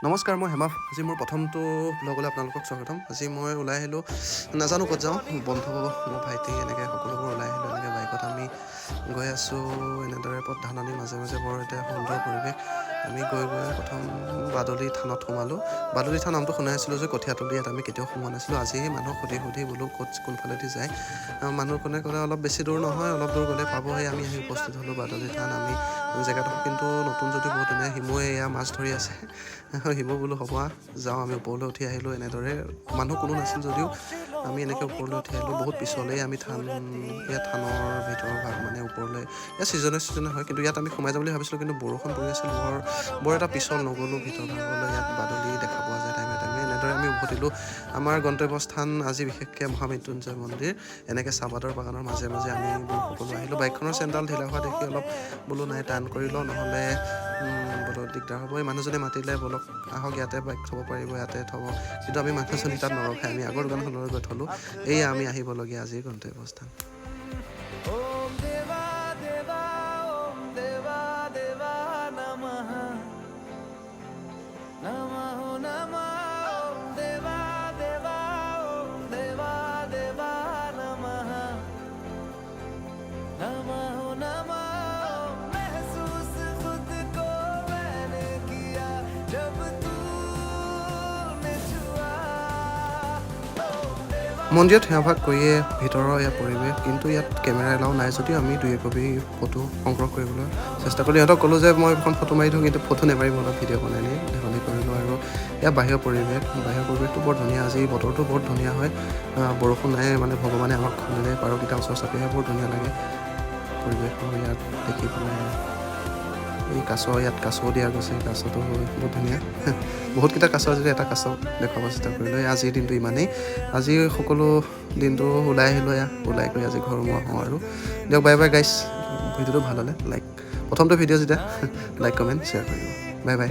নমস্কাৰ, মই হেমা। আজি মোৰ প্ৰথমটো ব্লগলৈ আপোনালোকক স্বাগতম। আজি মই ওলাই আহিলোঁ, নাজানো ক'ত যাওঁ। বন্ধু, মোৰ ভাইটি এনেকৈ সকলোবোৰ ওলাই আহিলোঁ। এনেকৈ বাইকত আমি গৈ আছোঁ। এনেদৰে পথ ধাননিৰ মাজে মাজে বৰ এটা সুন্দৰ পৰিৱেশ। আমি গৈ প্ৰথম বাদলি থানত সোমালোঁ। বাদলি থান নামটো শুনাই আছিলোঁ যে কঠীয়াতলি, ইয়াত আমি কেতিয়াও সোমোৱা নাছিলোঁ। আজি মানুহক সুধি বোলো কোনফালেদি যায়। মানুহখনে ক'লে অলপ বেছি দূৰ নহয়, অলপ দূৰ গ'লে পাবহি। আমি আহি উপস্থিত হ'লোঁ বাদলি থান। আমি জেগাডোখৰ কিন্তু নতুন যদিও বহুত ধুনীয়া। শিমুৱে এয়া মাছ ধৰি আছে। শিমু বোলো হ'ব, যাওঁ। আমি ওপৰলৈ উঠি আহিলোঁ। এনেদৰে মানুহ কোনো নাছিল যদিও আমি এনেকৈ ওপৰলৈ উঠি আহিলোঁ। বহুত পিছলেই আমি ইয়াত থানৰ ভিতৰৰ ভাগ মানে ওপৰলৈ, ইয়াত ছিজনে হয়, কিন্তু ইয়াত আমি সোমাই যাম বুলি ভাবিছিলোঁ, কিন্তু বৰষুণ পৰি আছিল। বৰ এটা পিছল নগ'লোঁ ভিতৰ ভাগলৈ। ইয়াত বাদলি দেখা পোৱা যায় টাইমে টাইমে। এনেদৰে আমি উভতিলোঁ আমাৰ গন্তব্যস্থান, আজি বিশেষকৈ মহামৃত্যুঞ্জয় মন্দিৰ। এনেকৈ চাহপাতৰ বাগানৰ মাজে মাজে আমি সকলো আহিলোঁ। বাইকখনৰ চেইনডাল ঢিলা হোৱা দেখি অলপ বোলো নাই, টান কৰি লওঁ, নহ'লে বোলো দিগদাৰ হ'ব। এই মানুহজনে মাতিলে, বলক আহক, ইয়াতে বাইক থ'ব পাৰিব, ইয়াতে থ'ব। কিন্তু আমি মানুহজনী তাত নৰখাই আমি আগৰ দোকানখনলৈ গৈ থ'লোঁ। এয়া আমি আহিবলগীয়া আজিৰ গন্তব্যস্থান। মন্দিৰত সেৱাভাগ কৰিয়ে ভিতৰৰ ইয়াৰ পৰিৱেশ, কিন্তু ইয়াত কেমেৰা এলাও নাই যদিও আমি 2-1 ফটো সংগ্ৰহ কৰিবলৈ চেষ্টা কৰিলোঁ। ইহঁতক ক'লোঁ যে মই এখন ফটো মাৰি দিওঁ, কিন্তু ফটো নামাৰিব, অলপ ভিডিঅ' বনাই নি ধেমালি কৰিলোঁ। আৰু ইয়াৰ বাহিৰৰ পৰিৱেশটো বৰ ধুনীয়া। আজি বতৰটো বৰ ধুনীয়া হয়, বৰষুণ নাই, মানে ভগৱানে আমাক খুলিলে। পাৰকেইটা ওচৰ চাপিহে বৰ ধুনীয়া লাগে পৰিৱেশবোৰ ইয়াত দেখি পেলাই। এই ইয়াত কাছ দিয়া গৈছে, কাছটো বহুত ধুনীয়া। বহুতকেইটা কাছ যদি এটা কাছ দেখুৱাব চেষ্টা কৰিলোঁ। আজিৰ দিনটো ইমানেই। আজি সকলো দিনটো ওলাই আহিলোঁ, ওলাই কৰি আজি ঘৰ মই হওঁ আৰু দিয়ক। বাই বাই গাইছ। ভিডিঅ'টো ভাল হ'লে প্ৰথমটো ভিডিঅ' যেতিয়া লাইক কমেণ্ট শ্বেয়াৰ কৰিব। Bye bye.